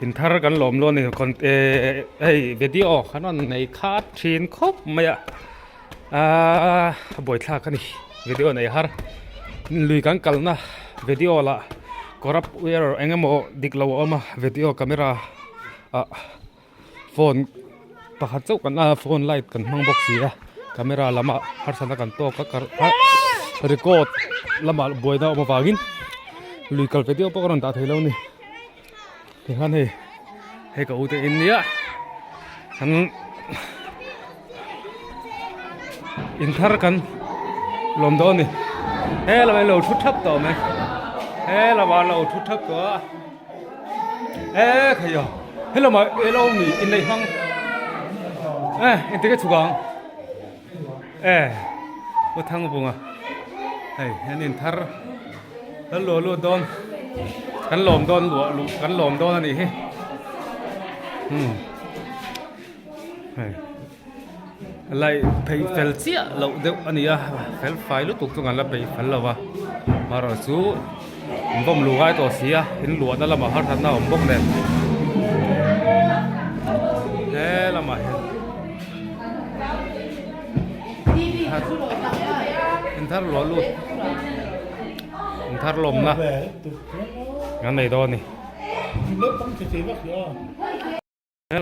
อินทาร์กันหลอมล้วนนี่คนไอ้วิดีโอขนาดในคาดชีนครบไหมบ่อยท่ากันนี่วิดีโอในฮาร์ลุยกันกันนะวิดีโอละก็รับเวอร์เองโมดิกลาวมาวิดีโอคาเมราโฟนปะฮัดเจ้ากันโฟนไลท์กันมังบ็อกซี่คาเมราละมาฮาร์สันกันโตก็การรีคอร์ดละมาบ่อยนะมาฟังกินลุยกันวิดีโอพวกนั้นตัดให้เรานี่ที่ฮันให้กับอุตอินเดียฉันอินทาร์กันลมโดนนี่เราไปเราทุบทับต่อไหมเราว่าเราทุบทับก็ใครอ่ะเรามาเรามีอินในห้องอินที่ก็ถูกอ่ะว่าทั้งบุ้งอ่ะอินทาร์แล้วหลัวโดนกันหลอมโดนหลัวกันหลอมโดนนี่อะไรไปเฟลเซียเราเดี๋ยวอันนี้เฟลไฟลุตุกตรงนั้นแล้วไปเฟลแล้ววะมาเราสู้ผมรู้ว่าตัวเสียเห็นหลวดนั่นละมาหาทันน่าผมบอกเลยละมาเห็นท่าหลวดลุดเห็นท่าลมนะงั้นไหนโดนนี่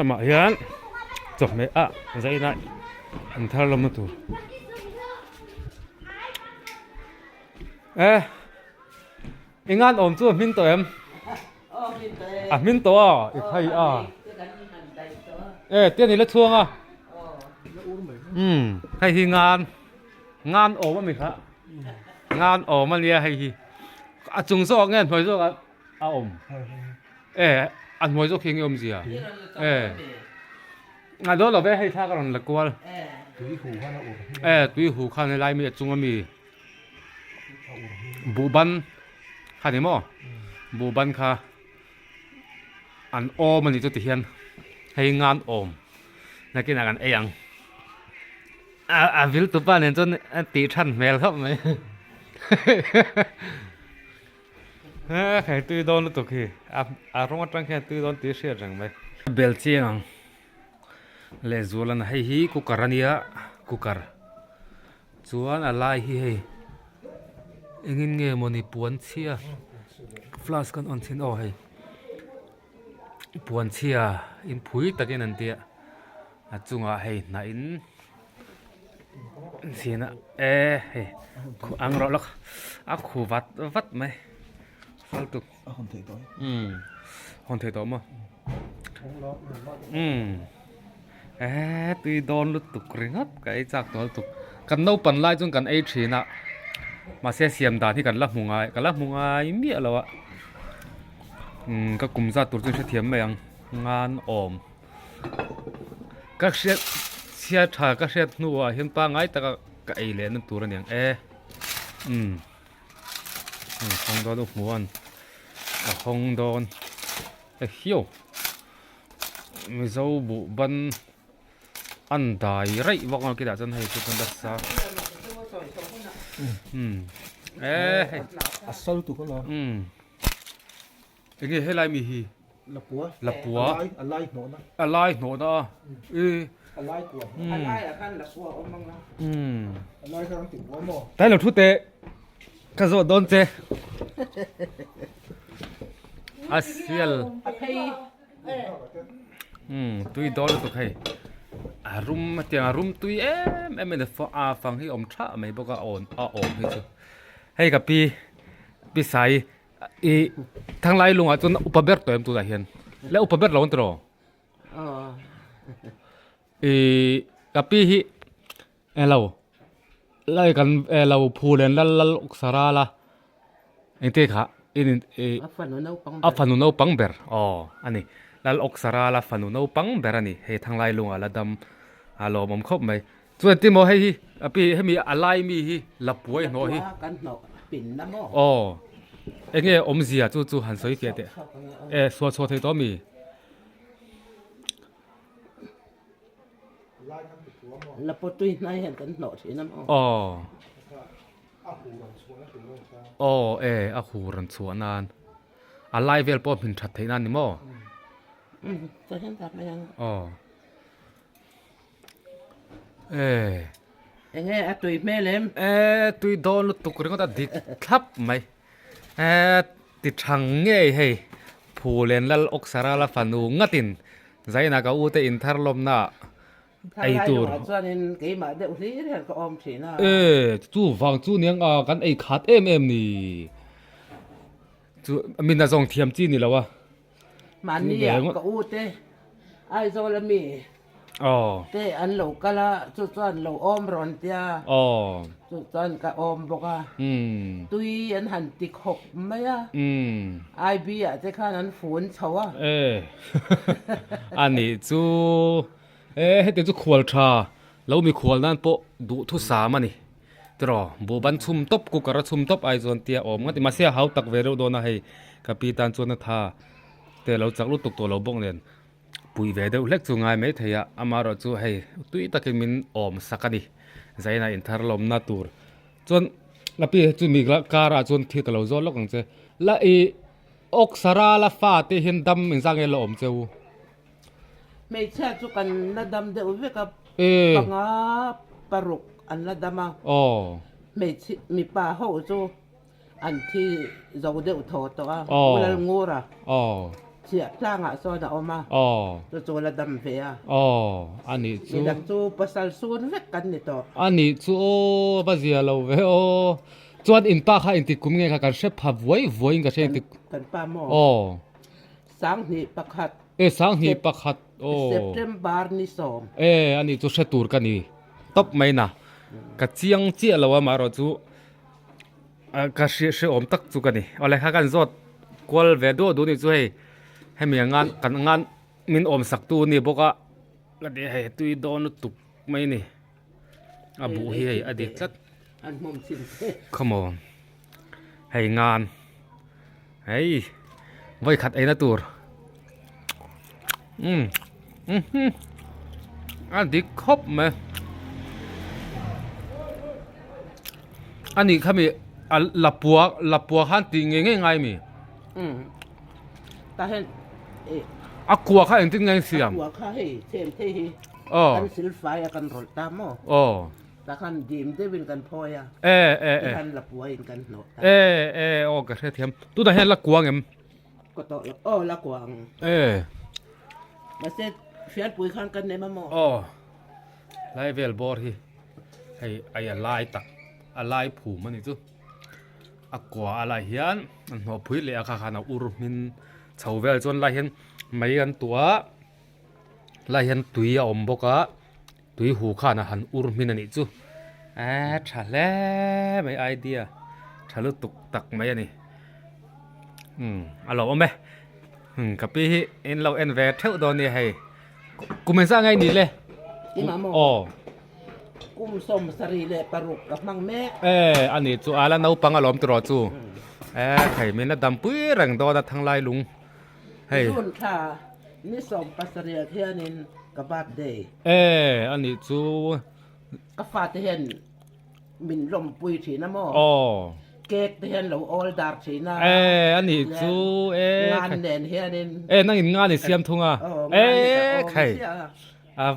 ละมาเห็นจบไหมใจน่ะอินทาร์ลมตัวงานอมตัวมินตัวมินตัวอีกใครเตี้ยนี่เล็กช่วงให้ที่งานอมมันมีครับงานอมมันเรียให้ที่จุงซอกเงี้ยพอยซอกอมอันพอยซอกเข่งอมสิงานโดนเราไปให้ท่ากันละกวลตุยหูข้างในตุยหูข้างในลายมีจุงมีบูบันข้านี่มั้งบูบันข้าอันโอมันนี่ตัวที่เห็นให้งานอมนักกินกันยังวิลตุบ้านเนี่ยจนตีทันแมวครับไหมใครตุยโดนตัวขี้ร้องจังแค่ตุยโดนตีเสียจังไหมเบลเชียงเลจวนให้ฮีคุกการนี่คุกการจวนอะไรฮีเองเงี้ยมันนี่ปวนเชียฟลาสกันอันทิ้งเอาให้ปวนเชียอินพุยตะกี้นั่นเดียจุงให้น่าอินสินะอังรอลักคูวัดไหมฟังตุกคนเทตัวคนเทตัวมั้งตีโดนลุตุกริงับกับไอ้จากตัวตุกกันโนปันไล่จนกันไอ้ชีน่ะมาเสียมดาที่กันละมุงไงมีอะไรวะก็กลุ่มซาตุรจนเทียมไปยังงานอมก็เสียถ่ายก็เสียนัวเห็นปังไงแต่ก็ไอ้เลนนั่นตัวนั่นยังคงโดนหัวคงโดนเหี้ยวไม่เจ้าบุบันอันใดไรบอกเราคิดว่าจะให้ทุกคนได้ทราบasal tu kalau อย่างนี้ให้ไรมีฮีlapua alai no na อะไรหนูนะalai kuah alai akan lapua omang lah alai kan tu mo แต่เราทุเตะกระโดดโดนเจอาเซียลตุยโดนตุกให้อารมณ์เตียงอารมณ์ตุยไม่ได้ฟังให้อมชะไม่บอกว่าอ่อนให้เจ้าให้กับปีสายทั้งไล่ลงจนอุปเบิกตัวเองตัวได้เห็นแล้วอุปเบิกเราตัวกับปีเราไล่กันเราพูดเล่นแล้วอุกษราละเองเตะขาฟันนูปังเบอร์อันนี้แล้วอุกษราละฟันนูปังเบอร์อันนี้ให้ทั้งไล่ลงละดำเราผมครบไหมส่วนที่โมให้ปีให้มีอะไรมีลับป่วยหน่อยกันหนอปิ่นน้ำมอเองอมเสียจู่หันสวยเกียรติสัวที่ตัวมีแล้วพอตุยนายเห็นกันหนอที่น้ำอาหูรันชัวนานอะไรเวลปอมหินชัดที่นั่นนี่มั้ง จะเห็นทำไม่ยัง อ๋อเอ้ย เอ้ยตุยแม่เล็ม ตุยโดนลุตุกเรื่องก็ดิทับไหมติดชังเงี้ยเฮ้ยผู้เล่นแล้วอกสาระละฟันูงัดินใจนักอูเตอินทาร์ลมน่ะไอตัว ส่วนนี้กี่มาเดี๋ยวนี้เรียนก็อมสีนะ จู่ฟังจู่เนียงกันไอคัดนี่จู่มินน่ะส่งเทียมจีนี่แล้ววะ มันนี่ก็อูเตไอโซลามี อ๋อ เตอันโลกละจุดส่วนโลอมรอนเตีย อ๋อ จุดส่วนก็อมบอกว่าตุยอันหันติกหกไหมอ่ะไอบีอ่ะจะข้านั้นฝนชัว อันนี้จู่ให้เดี๋ยวจู่ขวลชาแล้วมีขวลนั่นโปดูทุสามันนี่ตรอบูบันชุมตบกูกระชุมตบไอจวนเตียอมงั้นที่มาเสียเขาตักเวรโดนนะให้กับปีตันจวนท่าแต่เราจักรู้ตกตัวเราบ้งเรียนปุยเวเดเล็กจู่ง่ายไหมเทียอามาเราจู่ให้ตุยตะกิมินอมสักนี่ใจน่าอินทาร์ลมนาตูร์จวนละปีจู่มีกการะจวนที่ตะเราจวนล็อกกันเจละอีอกสาราละฟ้าที่เห็นดำเหมือนสังเกตเราอมเจ้าไม่ใช่จุกันระดำเดี๋ยวเวกับปังอาปรุกอันระดำมาไม่มีป่าเขาจูอันที่เราเดี๋ยวถอดตัวเวลางูระเสียจ้างอ่ะโซนออกมาจูระดำเฟียอันนี้จูดังจูภาษาซูนเวกันนี่ตัวอันนี้จูภาษาเราเวอจวนอินป้าค่ะอินติดคุ้มไงค่ะการเชฟพับไว้กันเชฟติดกันป้าหมอสังหิปักขัดสังหิปักขัดเซปเทมบาร์นี่สมอันนี้จูเชตูร์กันนี่ตบไม่นะกะเจียงเจียเราว่ามาเราจูกะเชื่ออมตักจูกันนี่อะไรค่ะกันจดกวลเวดดูนี่จูให้มีงานกันงานมินอมสักตูนี่บอกว่าก็เดี๋ยวให้ตุยโดนตุกไม่นี่บุเฮียอดีตสักอันมุมสิน Come on ให้งานให้ไว้ขัดไอ้นะตัวอันนี้ครบไหมอันนี้เขามีลับปัวขันติงง่ายมีแต่เห็นกัวข้าเองติงง่ายเสียมกัวข้าให้เช่นที่อันสิลไฟกันรถตามแต่คันดีมได้เป็นกันพอยอ่ะคันลับปัวเองกันเนาะโอ้กระเทียมตัวแต่เห็นละกัวเงี้ยก็ต่อละกวางมาเสร็จเฟียดปุ๋ยข้างกันในมะม่วงไล่เวลบอร์ที่ให้ไอ้ลายตักอะไรผูมันนี่จูกว่าอะไรเฮียนหัวพุ้ยเลยอาคารอุรุมินชาวเวลจนไล่เห็นไม่กันตัวไล่เห็นตุยอมบกะตุยหูข้านะหันอุรุมินนี่จูฉะแล้วไม่ไอเดียฉะลุตุกตักไม่นี่เราเอาไหมกับพี่เอ็นเราเอ็นเวทเท่าตอนนี้ให้กูไม่สร้างไงนี่เลยกุ้มสมสรีเลปรุกกับมังแม่อันนี้จูอาลานาปังอารมณ์ตรอจูไข่เมนดำปุ้ยแรงโดนทั้งลายลุงให้รุ่นค่ะนี่สมปัสเรียเทียนินกับบาดเดย์อันนี้จูกับฟาเทียนมินลมปุยฉีน้ำมอเก๊กเทียนเราออลดาร์ฉีน้าอันนี้จูงานเด่นเฮียนินนั่งงานนี่เสียมทุ่งไข่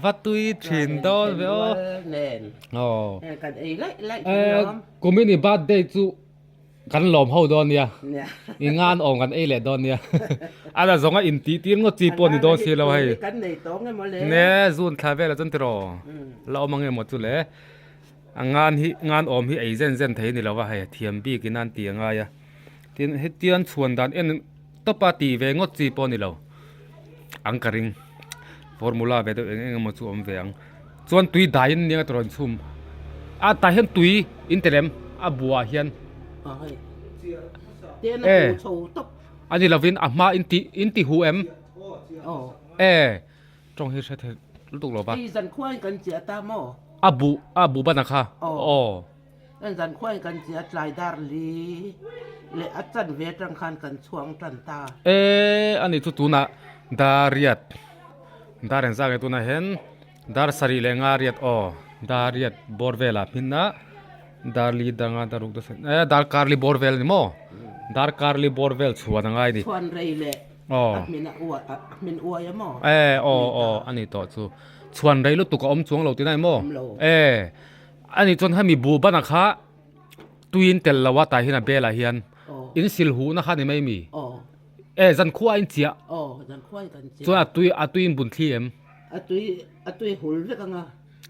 วัดตุยถินโดนเว้ยกันไล่กูไม่นี่บาดเดย์จูกันหลอมเฮาดอนเนี่ยงานออกกันแหละดอนเนี่ยอะไรสองอินตีมก็จีปนี่ดอนเสียแล้วให้กันในตรงกันหมดเลยเนี่ยซูนทาเวลจนตรอเราเอามังเงหมดจุเลยงานอมที่ไอเซนไทยนี่เราว่าให้เทียมบีกินนั่นตีง่ายเตียนชวนดันตบปาตีเวงก็จีปนี่เราอังการิงformulaเวตัวเองมาสู้อมเวียงส่วนตุยได้เนี่ยตรอนซุ่มตายเห็นตุยอินเตอร์เนมบัวเฮียนอันนี้เราวินมาอินติหูตรงเฮชเทรู้ตัวหรอปะที่สันควยกันเจียตามอบูบ้านนะคะนั่นสันควยกันเจียลายดาร์ลีเลอาจารย์เวทรังคันกันช่วงตันตาอันนี้ตัวน่ะดาเรียดดาร์เรนซ่าเกตุน่ะเห็นดาร์สรีเลงาเรียดดาเรียดบอร์เวลพินนะดาร์ลีดังดารุกดาร์คาร์ลีบอร์เวลนี่มั้งดาร์คาร์ลีบอร์เวลชัวดังไงดิชวนเรย์เล อ๋อ มินอวดมินอวยมอ อันนี้ต่อสู้ชวนได้รู้ตุกอมจวงเราที่ไหนมั่ว อมโล อันนี้จนให้มีบูบ้านนะคะตุยนเตลละว่าตายที่น่ะเบลาเฮียน อ๋อ อินสิลหูนะคะนี่ไม่มี อ๋อ จันขั้วอินเจีย อ๋อจันควายกันเจี จนตุยนบุญที่ตุยหุลเรื่องอ่ะ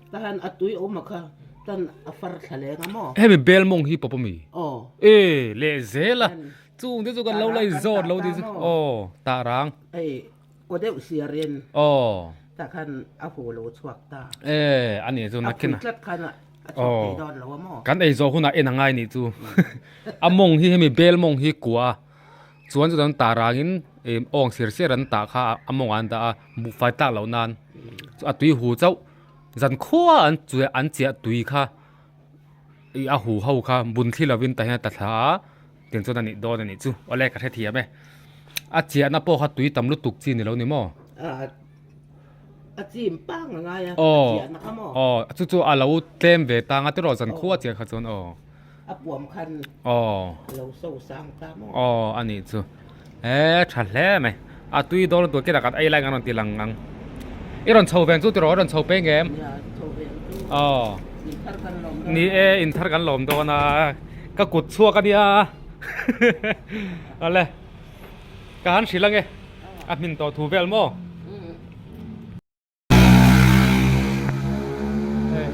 แต่ฮันตุยอมค่ะตันอัฟรทะเลงมอ ให้มีเบลมงฮีปปมี อ๋อ เลเซละจูงที่จูกันเราเลยโจดเราดิตาราง ไอ้ก็ได้เสียเรียน แต่คันอาหูโลชวกตา อันนี้จูนักกินนะ จัดคันอ่ะชวกตีดอนแล้วมอ กันไอ้โจหุ่นน่ะนี่จูมงฮีให้มีเบลมงฮีกัวส่วนจุดนั้นตารางินองเสียรันตาค่ะมงอันตาบุไฟตาเหล่านั้นตุยหูเจ้าจันขั้วอันเจียตุยค่ะหูเฮาค่ะบุญที่เราวินแต่ตัดหาเตียงจุดนั้นโดนนี่จูอะไรกันแท้เทียไหมเจียน่ะพอค่ะตุยตำลุตุกจีนแล้วนี่มั้งจีมปังอะไรอ่ะเจียนะครับมอ จู่เราเต็มเวตางที่เราจันขั้วเจียค่ะจนปวมคันเราโซ่สร้างตามอ อันนี้จูชัดแล้วไหมตุยโดนตัวเกี่ยวกับไอ้ไรกันนั่นตีหลังงังรอนชาวแบงจู่ตัวรอนชาวเป้งเกมนี่อินทร์กันหลอมตัวนะก็กุดชัวกันเนี่ยอะไรการสิลังเงมินตัวทูเวลโม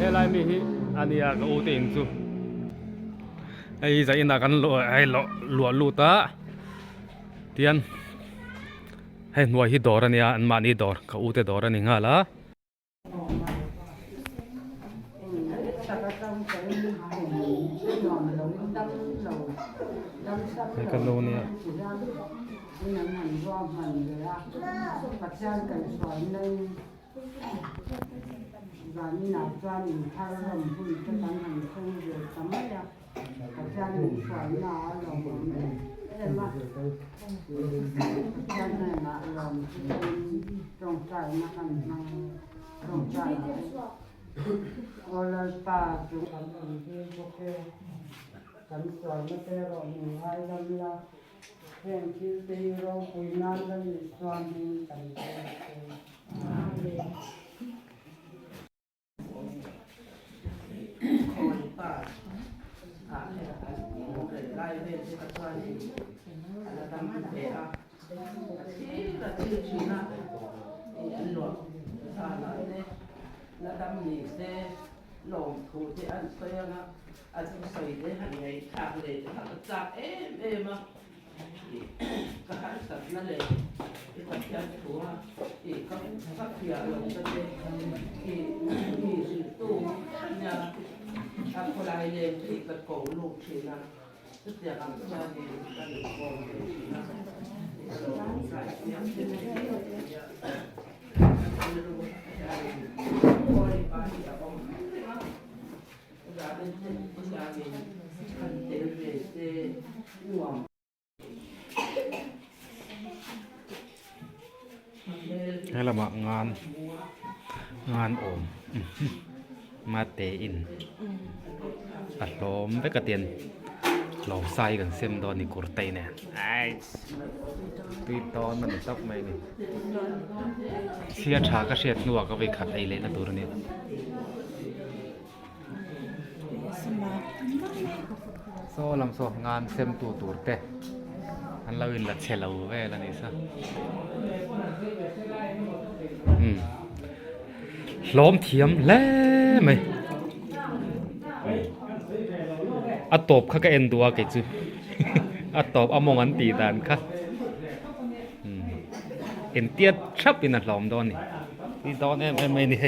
อะไรมีอันนี้ก็อุตินจูไอ้ใจน่ากันไอ้หลวลูตาเตียนให้หน่วยฮิดอร์เนี่ยอันมานี่ดอร์ก็อุติดอร์นี่ง่าละไอ้กันโลเนี่ยGani na jani haram pun tekan han sungguh sama ya. Jani suara alam emak. Jani na alam tongkai makan tongkai. Oleh pak juga mungkin boleh kan suara teror ni hai lamla. Yang kita hero puinan dan suami kan.ไล่เล่นที่ปัจจุบันนี้แล้วทำเป็นอ่ะที่ละชื่อนะอันหลวงท่านเนี่ยแล้วทำนี่เสลงถูที่อันเสียนะอันใส่ได้หันไงทางเลยทางจากมาก็หันสัตว์นั่นเลยที่ปัจจัยถูกอีกก็สักเพียลงก็เลยมีสิตู้เนี่ยทำคนไรเลยที่กระโกลูกทีนะทุกอย่างทำได้ดีกันโกงทีนะใส่ยังที่ไม่ได้โอ้ยไปอย่าบอกอย่าเป็นอย่าเป็นคันเตเวเตห่วงให้เรามางานโอมมาเตอินอัดลมไปกระเตียนเราใส่กันเส้นดอนนี่กุรเตเนี่ยไอ้ตีตอนมันตับไม่นี่เสียชาก็เสียนัวก็ไปขัดไอ้เล่นตัวนี้โซ่ลำโซ่งานเส้นตัวเตะอันเราอินละเชลเอาไว้แล้วนี่ซะล้อมเทียมแล้วไหมตบข้าก็เอ็นตัวกิจูตบมองอันตีตานค่ะเอ็นเตี้ยชับอินัดล้อมดอนนี่ดอนไม่นี่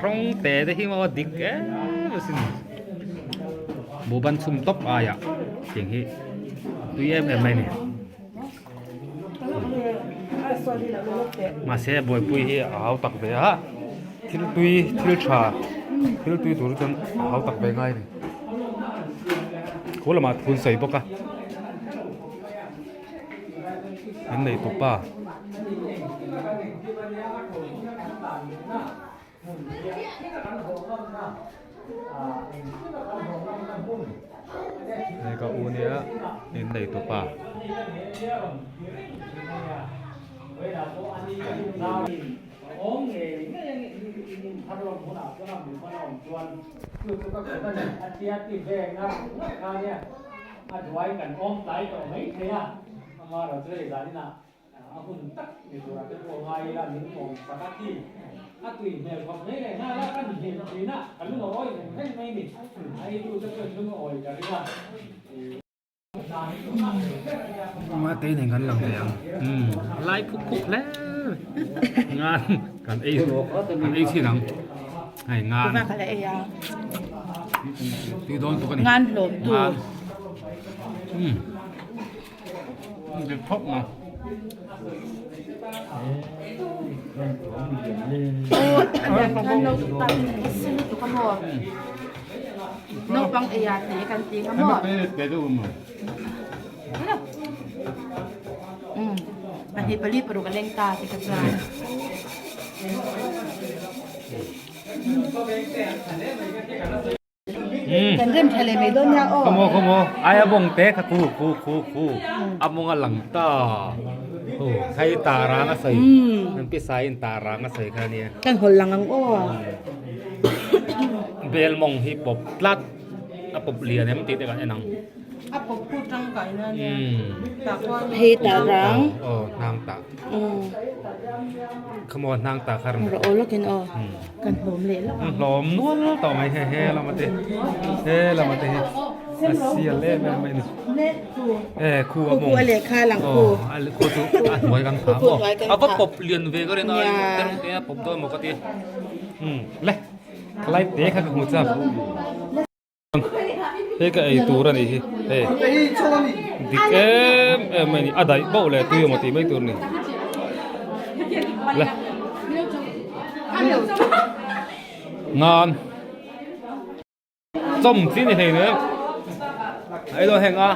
ร้องแต่ได้ที่ว่าดิกสิบูบันซุ่มตบอย่างนี้ตัวไม่นี่มาเสียบอยปุยเอาตักไปฮะทิลตุยดูจนเอาตักไปง่ายเลยโคละมาทุนใส่ปะกะอันไหนตุ๊ป้านี่ก็อูเนี้ยอันไหนตุ๊ป้า คือก็เกิดตั้งแต่อาเทียติดแดงนะงานเนี่ยอาจจะไว้กันอ้อมไหลต่อไม่เทียมาเราจะได้สารนี่นะเอาคุณตักในตัวเราเป็นตัวไงล่ะหนึ่งของสักที่ถ้าตุยเนี่ยความนี้เลยน่ารักกันเห็นดีนะกันลุงอ้อยให้ไม่มีไอ้ดูจะเกิดลุงอ้อยกันดีกว่ามาเต้นกันหลังเสียงไล่พุกแล้วงานกันไอ้ที่หลังให้งาน Kuma kala iya. Ti don to kan. Ngan lom tu. Det pop ma. Kan no tam isin tu kan mo. No pang iya ti kan ti kan mo. Pe tu mo. Pali pero kaleng ta ti kan sa. Kan rem thale mai don ya o. Komo. Ai abong te ka ku. Among alang ta. Oh, sai tara nga sai. Nan pi sai tara nga sai ka niya. Kan hol lang ang o. Bel mong hi pop lat. Apop lian em ti te kan enang. Apo putang ka na niya. Hmm. Hi tarang. Oh, nang ta. Come on นางตาคาร Ro olo kin o. Kan hom le lo. หลอมนวลต่อไหมเฮ้เรามาเตะเรามาเตะเสียเล่ไม่นี่ Ne tu. ครู Ku ale kha lang โอ้ ku. ครูตุหวยกันขาบ่เอาก็ปบเรียนเวก็ได้น้อยแต่เตะปบตัวหมกติเลยคล้ายเตะค่ะกับหัวจับเฮ้ก็ไอตัวนั่นนี่เฮ้ Ei, Tony. ดิเอ็มไม่นี่อะไรบ่เลยตัวมาตีไม่ตัวนี่เลยงานจมที่นี่เห็นไหมไอ้ตัวแห่งอ่ะ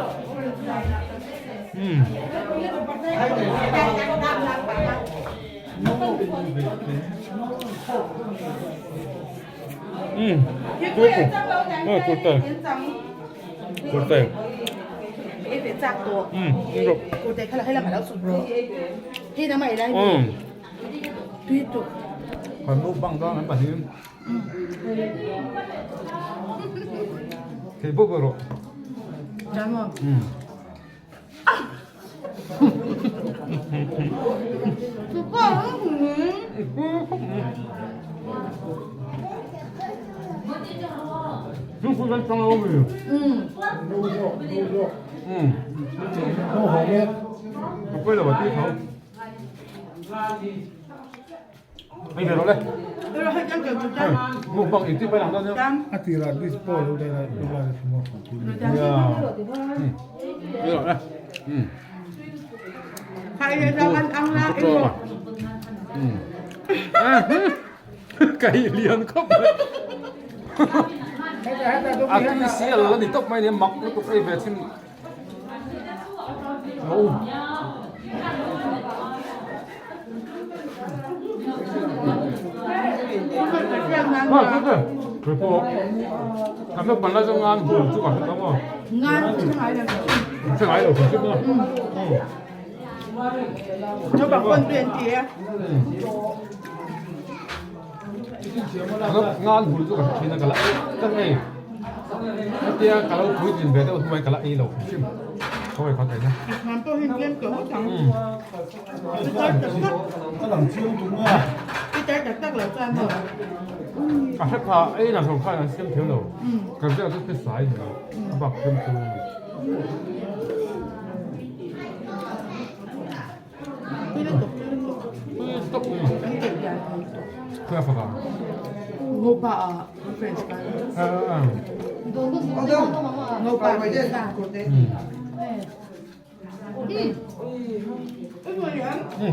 กูเตะCái việc giặc tổ. được Cô thấy hay là phải đau sụt rồi. Thì nó mày đây. Tuyệt tục. ขอรูปบ้างก็งั้นป่ะทีมเฮ้ยปุ๊บหรอ Chán không? Tụi con chúng tôi đang trong lâu rồi Nó hổ nghe. Không quên là bảo tí không anh về đó đây Rồi hết chán kiểu chụp chán. một bằng ít tí phải làm đâu nhá Chán. À, thì là đi spoil đâu đây là đâu là một khoản tiền. Rồi chán. đi rồi đây Hay là rau ăn la. rồi cái liền khóc à cái xe là đi tóc mày đi mặc nó cũng phải về thêm ô 그래 담배 발라서 간 그, 쭉 왔다 뭐. Ngan chứ không là 무슨 아이가 그렇게 뭐. cho bà con tuyển chị em. ngan bulu tu kan kena kala kan eh dia kalau duit jin beda tu mai kala eh lo sim kau ai kata nya Làm tôi hình viên kiểu hốt thẳng. Nó làm chiêu đúng à. Cái trái đặc tắc là cho mở. à hết pa eh na so khai na sim thiếu lo kan dia tu cái sai ni bak sim tu Cái liên tục, cái liên tục. stop Cái kiểu dài thôi. kaya pa ka Ngô bà ở French Fries. Ngô bà ở Việt Nam.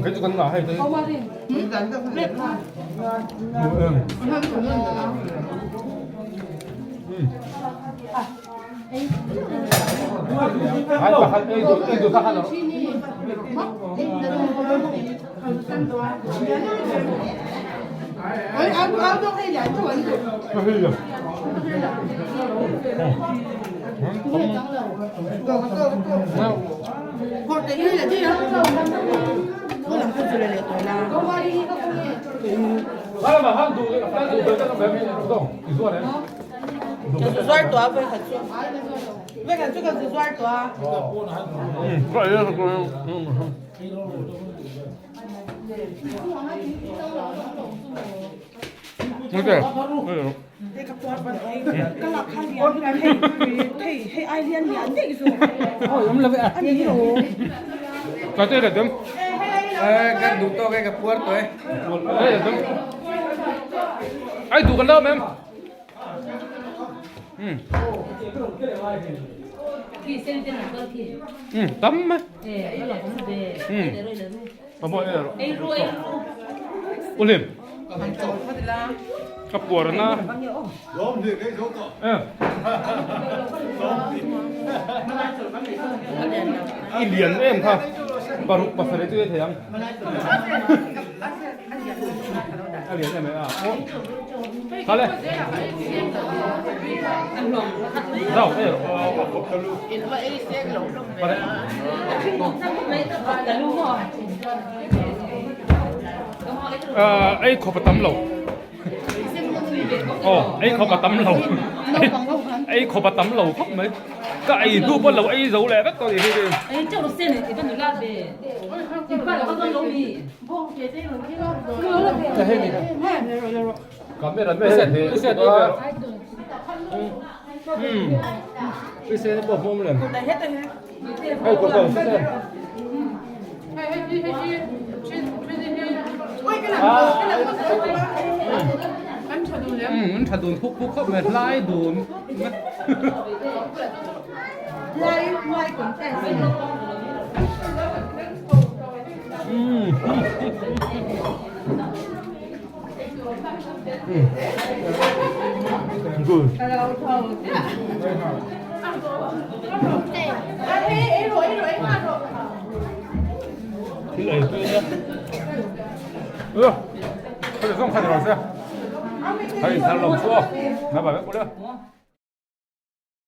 cái tu kan la hai tu Đẹp mà. Hơn Cảm ơn nữa. hai pa hai eh tu ka halo Áo trong hay giải cho anh được. nó hơi rồi Một cái này là gì đó? Cô làm không phải là tuổi nào. Halo 한두 배가 몇 동? 이거네. 저 수알도아 왜 같이? 왜 같이 가서 수알도아? 그래 그래. Cái là khai liền hay ai liên liền thế rồi. Anh đi rồi. Cái đây là đúng. Cái đủ to cái cuốn tới. Đây là đúng. Ai đủ cái lớp em. Khi xem tên là cơ thì Tắm á. nó là cũng về để rồi lớn Apa ya? em rồi Ulim. Kapur na. Gom thì cái số to. Ilian em ha. Baru pasal itu ya sayang. Ilian em ah. Oh. Kale. Đâu, In vậy sẽ lẩu lông về. cả luôn rồi ấy khó bắt tắm lẩu. Ấy khó bắt tắm lẩu. Ấy khó bắt tắm lẩu khóc mấy. Cái đu bắt lẩu ấy giấu lẹ rất có gì đi. ấy cho nó xem này thì con ra về thì phải là con lẩu gì Kamera mấy set thì set đi về. Cái xe nó bỏ mồm lên. Đây hết rồi. Hay của cậu xe. Anh thà đồn khúc khúc mệt lái đồn. Lai cũng tại gì? Good. Cái này tôi nhá. Bây giờ không khai được rồi sao? Hay sao lòng chua. Nó bảo với cô nữa.